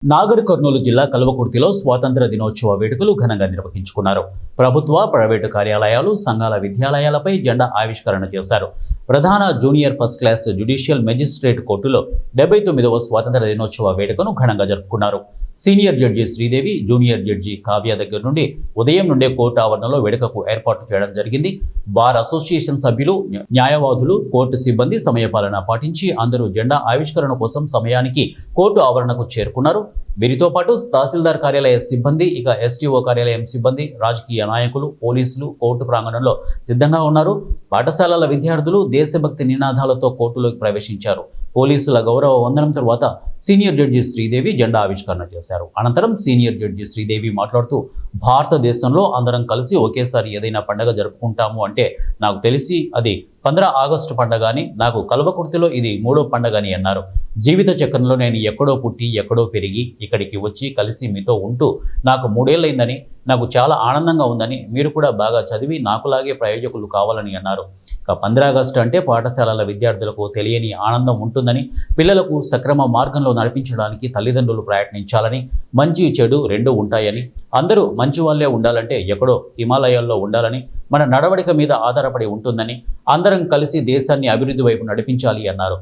నాగర్ కర్నూలు జిల్లా కల్వకుర్తిలో స్వాతంత్ర దినోత్సవ వేడుకలు ఘనంగా నిర్వహించుకున్నారు. ప్రభుత్వ, ప్రైవేటు కార్యాలయాలు, సంఘాల విద్యాలయాలపై జెండా ఆవిష్కరణ చేశారు. ప్రధాన junior first class judicial magistrate కోర్టులో 79వ స్వాతంత్ర దినోత్సవ వేడుకను ఘనంగా జరుపుకున్నారు. Senior judge Sridevi, junior judge Kavya దగ్గర నుండి ఉదయం నుండే కోర్టు ఆవరణలో వేడుకకు ఏర్పాటు చేయడం జరిగింది. బార్ అసోసియేషన్ సభ్యులు, న్యాయవాదులు, కోర్టు సిబ్బంది సమయపాలన పాటించి అందరూ జెండా ఆవిష్కరణ కోసం సమయానికి కోర్టు ఆవరణకు చేరుకున్నారు. వీరితో పాటు తహసీల్దార్ కార్యాలయ సిబ్బంది, ఇక ఎస్టీఓ కార్యాలయం సిబ్బంది, రాజకీయ నాయకులు, పోలీసులు కోర్టు ప్రాంగణంలో సిద్ధంగా ఉన్నారు. పాఠశాలల విద్యార్థులు దేశభక్తి నినాదాలతో కోర్టులోకి ప్రవేశించారు. పోలీసుల గౌరవ వందనం తర్వాత సీనియర్ జడ్జి శ్రీదేవి జెండా ఆవిష్కరణ చేశారు. అనంతరం సీనియర్ జడ్జి శ్రీదేవి మాట్లాడుతూ, భారతదేశంలో అందరం కలిసి ఒకేసారి ఏదైనా పండుగ జరుపుకుంటాము అంటే నాకు తెలిసి అది 15 ఆగస్టు పండుగ అని, నాకు కల్వకుర్తిలో ఇది 3వ పండుగ అని అన్నారు. జీవిత చక్రంలో నేను ఎక్కడో పుట్టి ఎక్కడో పెరిగి ఇక్కడికి వచ్చి కలిసి మీతో ఉంటూ నాకు 3 ఏళ్ళైందని, నాకు చాలా ఆనందంగా ఉందని, మీరు కూడా బాగా చదివి నాకులాగే ప్రయోజకులు కావాలని అన్నారు. 15 ఆగస్టు అంటే పాఠశాలల విద్యార్థులకు తెలియని ఆనందం ఉంటుందని, పిల్లలకు సక్రమ మార్గంలో నడిపించడానికి తల్లిదండ్రులు ప్రయత్నించాలని, మంచి చెడు రెండూ ఉంటాయని, అందరూ మంచి వాళ్ళే ఉండాలంటే ఎక్కడో హిమాలయాల్లో ఉండాలని, మన నడవడిక మీద ఆధారపడి ఉంటుందని, అందరం కలిసి దేశాన్ని అభివృద్ధి వైపు నడిపించాలి అన్నారు.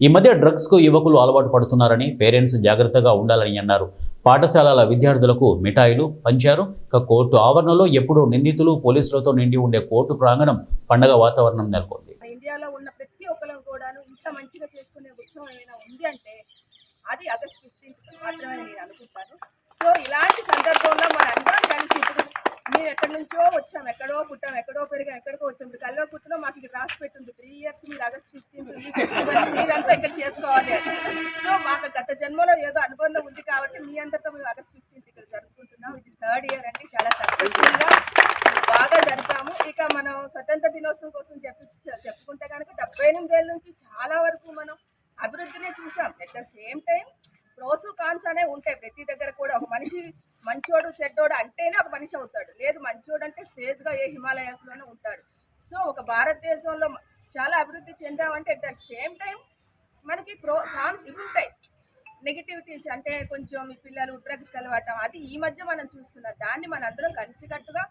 ఈ మధ్య డ్రగ్స్కు యువకులు అలవాటు పడుతున్నారని, పేరెంట్స్ జాగ్రత్తగా ఉండాలని అన్నారు. పాఠశాలల విద్యార్థులకు మిఠాయిలు పంచారు. కోర్టు ఆవరణలో ఎప్పుడూ నిందితులు, పోలీసులతో నిండి ఉండే కోర్టు ప్రాంగణం పండగ వాతావరణం నెలకొంది. ఇండియాలో ఉన్న ప్రతి ఒక్కరు కూడాను ఇంత మంచిగా చేసుకునే ఉత్సవం ఏమైనా ఉంది అంటే అది ఆగస్ట్ 15 మాత్రమే నేను అనుకుంటాను. సో ఇలాంటి సందర్భంలో మన అందరం కలిసి, ఇప్పుడు మేము ఎక్కడి నుంచో వచ్చాం, ఎక్కడో పుట్టాం, ఎక్కడో పెరిగాం, ఎక్కడికో వచ్చాం. ఇప్పుడు కల్వకుర్తిలో మాకు ఇది రాసి పెట్టింది 3 ఇయర్స్ మీరు ఆగస్ట్ 15 ఈ ఫెస్టివల్ మీరంతా ఇక్కడ చేసుకోవాలి అని. సో మాకు గత జన్మలో ఏదో అనుబంధం ఉంది కాబట్టి మీ అందరితో మేము ఆగస్ట్ 15 ఇక్కడ జరుపుకుంటున్నాం. ఇది 3rd ఇయర్ అండి, చాలా సక్సెస్ఫుల్గా బాగా జరిపాము. ఇక మనం స్వతంత్ర దినోత్సవం కోసం చెప్పుకుంటే కనుక 78 ఏళ్ళ నుంచి చాలా వరకు మనం అభివృద్ధిని చూసాం. At the same time pros cons అనే ఉంటాయి ప్రతి దగ్గర కూడా. ఒక మనిషి మంచోడు చెడ్డోడు అంటేనే ఒక మనిషి అవుతాడు, లేదు మంచోడు అంటే సేజ్గా ఏ హిమాలయాస్లోనే ఉంటాడు. సో ఒక భారతదేశంలో చాలా అభివృద్ధి చెందామంటే అట్ ద సేమ్ టైం మనకి కాన్స్ ఇవి ఉంటాయి, నెగిటివిటీస్. అంటే కొంచెం ఈ పిల్లలు డ్రగ్స్ అలవాటం, అది ఈ మధ్య మనం చూస్తున్నాం. దాన్ని మన అందరం కలిసికట్టుగా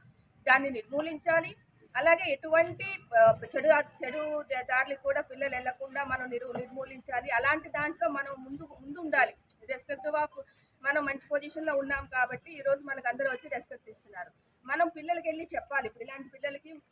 దాన్ని నిర్మూలించాలి. అలాగే ఎటువంటి చెడు దారులకు కూడా పిల్లలు వెళ్లకుండా మనం నిర్మూలించాలి. అలాంటి దాంట్లో మనం ముందు ఉండాలి. రెస్పెక్టివ్ ఆఫ్ మనం మంచి పొజిషన్లో ఉన్నాం కాబట్టి ఈరోజు మనకు అందరూ వచ్చి రెస్పెక్ట్ ఇస్తున్నారు. మనం పిల్లలకి వెళ్ళి చెప్పాలి. ఇప్పుడు ఇలాంటి పిల్లలకి